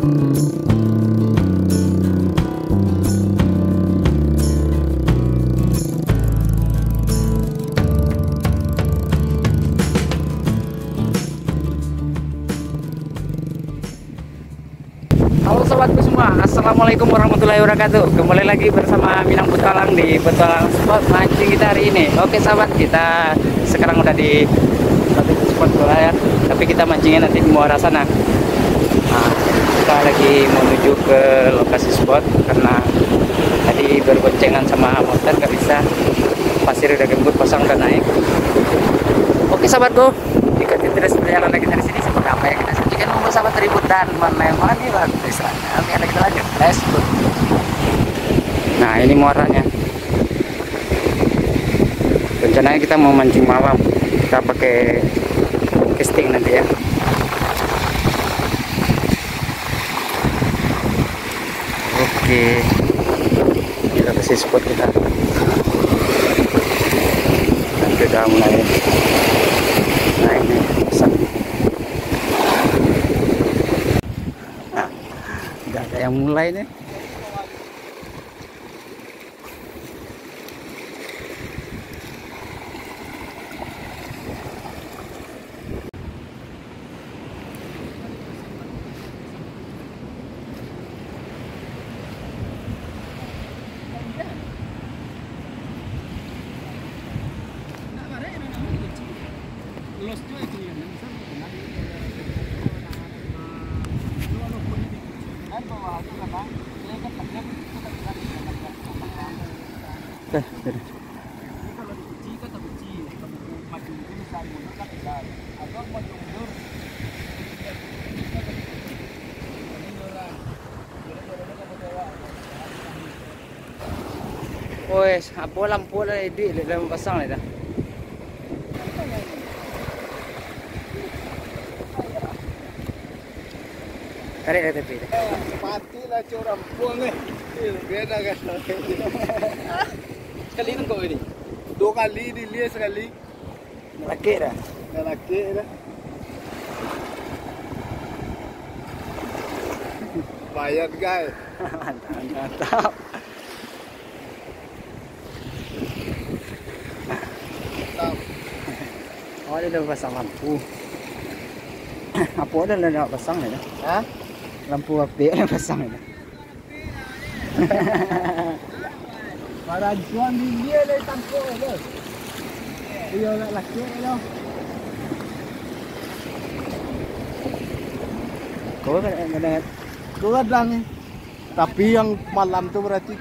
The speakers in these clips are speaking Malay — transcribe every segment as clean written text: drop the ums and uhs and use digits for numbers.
Halo sobatku semua, assalamualaikum warahmatullahi wabarakatuh. Kembali lagi bersama Minang Petualang di Petualang Spot mancing kita hari ini. Oke sahabat, kita sekarang udah di satu spot ya, tapi kita mancingnya nanti di muara sana. Nah, kita lagi menuju ke lokasi spot karena tadi berboncengan sama motor gak bisa, pasir udah gembur, pasang udah naik. Oke sahabatku, ikuti terus perjalanan lagi dari sini seperti apa yang kita sajikan untuk sahabat ribut dan mana nih bagus. Oke, kita lanjut, let's go. Nah ini muaranya. Rencananya kita mau mancing malam, kita pakai casting nanti ya. Oke, kita kasih spot kita. Nanti udah mulai. Nah ini pesan. Nah, udah ada yang mulai nih. Wes, apa lampu ada di dalam pasang dah. Tarik dari tepi. Matilah curang buang nih. Beda kan. Sekali kan kau ini. 2 kali dilihat sekali. Laki dah. Laki dah. Bayar guys. Mantap. Oh, dia dah pasang lampu. Apa ada dah pasang ni dah? Hah? Lampu api dah pasang ni dah. Para juan dia le tampo le. Dia nak laki dah. Kau kadang. Tapi yang malam tu berarti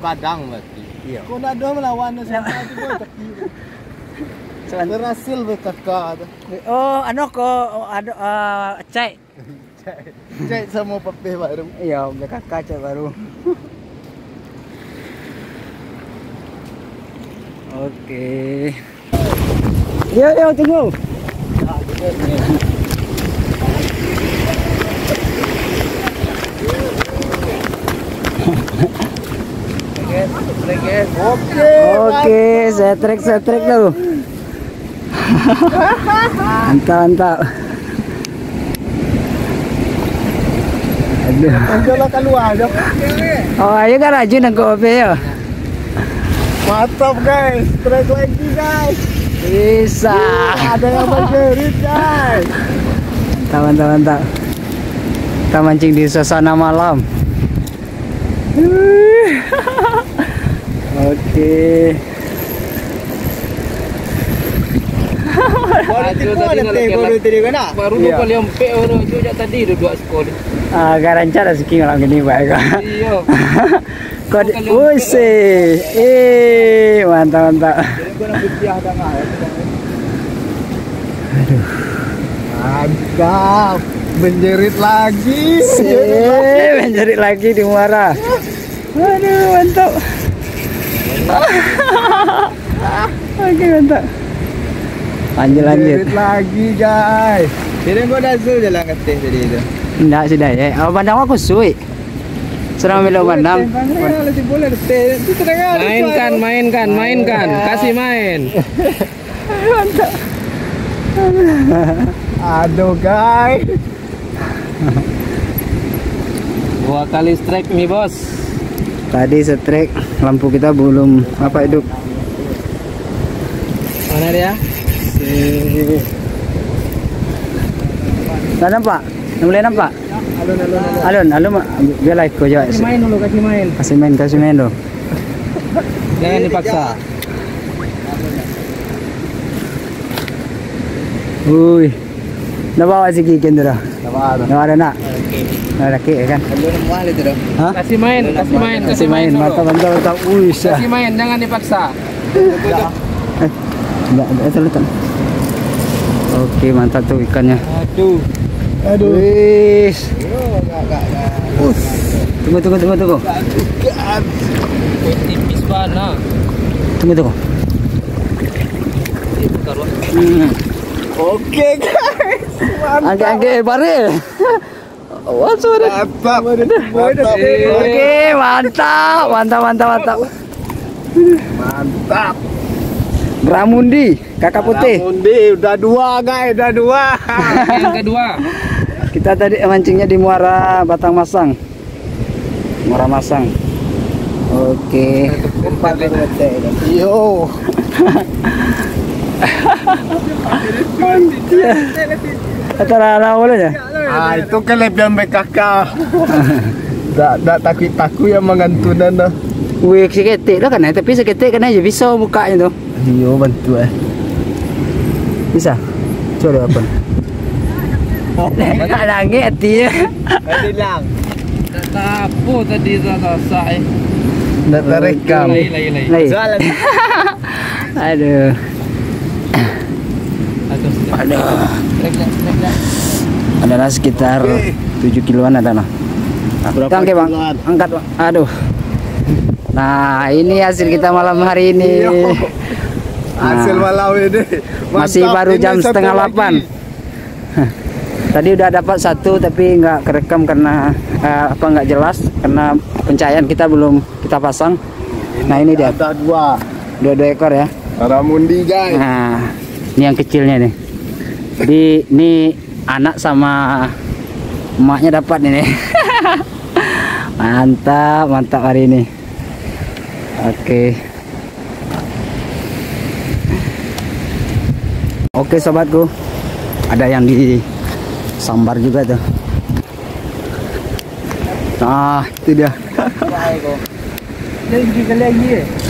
kadang berarti. Iya. Kau nak dua melawan sama tu tapi. Berhasil berkakak. Oh, ada cai. Cek sama papih baru. Iya, kakak cai baru. Oke. Yo tunggu. Oke, setrek dulu. Mantap. Aduh. Anjala keluar aja. Oh, ayo kan rajin nak kopi ya. Mantap guys, strike lagi guys. Bisa. Ada yang berjerit guys. Mantap. Kita mancing di suasana malam. Oke. Baru 2 kali empek orang juga tadi 2 sekolah. Garancar rezeki orang gini baik. Iya. Kode mantap. Aduh. Mantap. Menjerit lagi. Menjerit lagi di muara. Aduh, mantap. Oke, mantap. Lanjut. Menjerit lagi guys. Jadi gua dah zul jalan ketih tadi itu. Enggak sudah ya. Oh, pandang aku suwi. Serang bila pandang. Mainkan. Kasih main. Mantap. Aduh guys. 2 kali strike nih bos. Tadi strike, lampu kita belum apa hidup. Mana dia? Nggak nampak? Boleh nampak? Alun, biar live ko aja. Kasih main dulu, kasih main. Kasih main dulu. Jangan dipaksa. Uy, nabawa si Kikin tu dah. Apa Ada nak? Ada kek kan? Hah? Kasih main, Kasih main, dulu. mantap. Uy, Kasih main, jangan dipaksa. Enggak terletak. Oke, mantap tuh ikannya. Aduh. Wis. Tunggu. Tipis banget. Tunggu. Oke guys. Angge bare. Wah, suara. Oke, mantap. Bramundi, kakak putih. Udah 2 guys, udah 2. Yang kedua. Kita tadi mancingnya di Muara Batang Masang. Oke. Yo. Antara boleh ya? Itu kelebihan BKK. Tak takut yang mengantunan dah. Wih, seketik lah kan, tapi seketik kan aja bisa mukanya tuh. Yo, bantu Bisa? Coba apa? Tak lagi hatinya. Tadi lang. Tak apa tadi selesai. Tak terekam. Lagi. Jalan. Aduh. Adalah sekitar 7 kiloan ada nah. Oke bang, angkat bang. Aduh. Nah ini hasil kita malam hari ini. Hasil malam ini. Masih baru jam setengah 8. Tadi udah dapat 1 tapi nggak kerekam karena nggak jelas karena pencahayaan kita belum kita pasang. Nah ini dia. Ada 2 ekor ya. Ramundi guys. Nah ini yang kecilnya nih. Jadi ini anak sama emaknya dapat ini. mantap hari ini. Oke sobatku, ada yang di sambar juga tuh. Nah itu dia.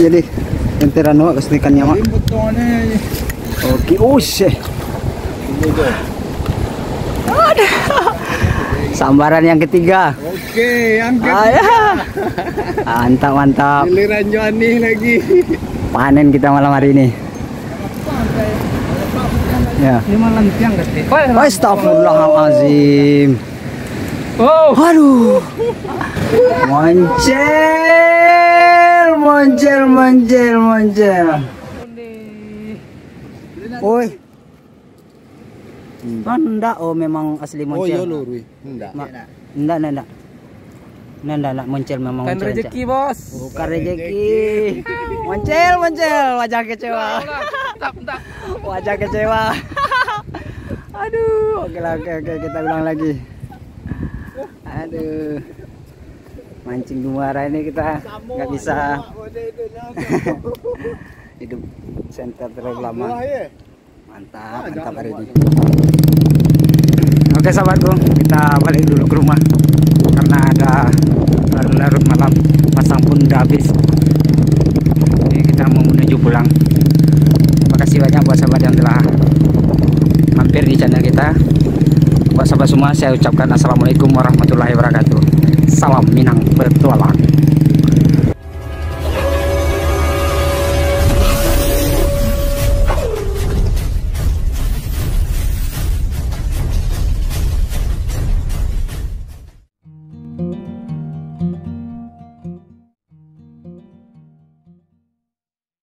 Jadi enterano kesenikannya mak. Oke, sambaran yang ketiga. Oke, yang ketiga. Mantap. Giliran Johnny lagi. Panen kita malam hari ini. Ya. Ini malam siang gede. Astagfirullahalazim. Oh, Aduh. Moncel. Oi. Enggak, memang asli moncel. Lurui. Enggak. Enggak, moncel memang Kan moncel. rezeki, Bos. Bukan rezeki. Moncel, wajah kecewa. Bentar. Wajah kecewa. Aduh, oke, kita ulang lagi. Aduh. Mancing di muara ini kita nggak bisa hidup center terlalu lama. Mantap hari ini. Oke sahabatku, kita balik dulu ke rumah karena ada larut malam, pasang pun udah habis. Ini kita mau menuju pulang. Terima kasih banyak buat sahabat yang telah mampir di channel kita. Buat sahabat semua saya ucapkan assalamualaikum warahmatullahi wabarakatuh. Salam Minang bertualang.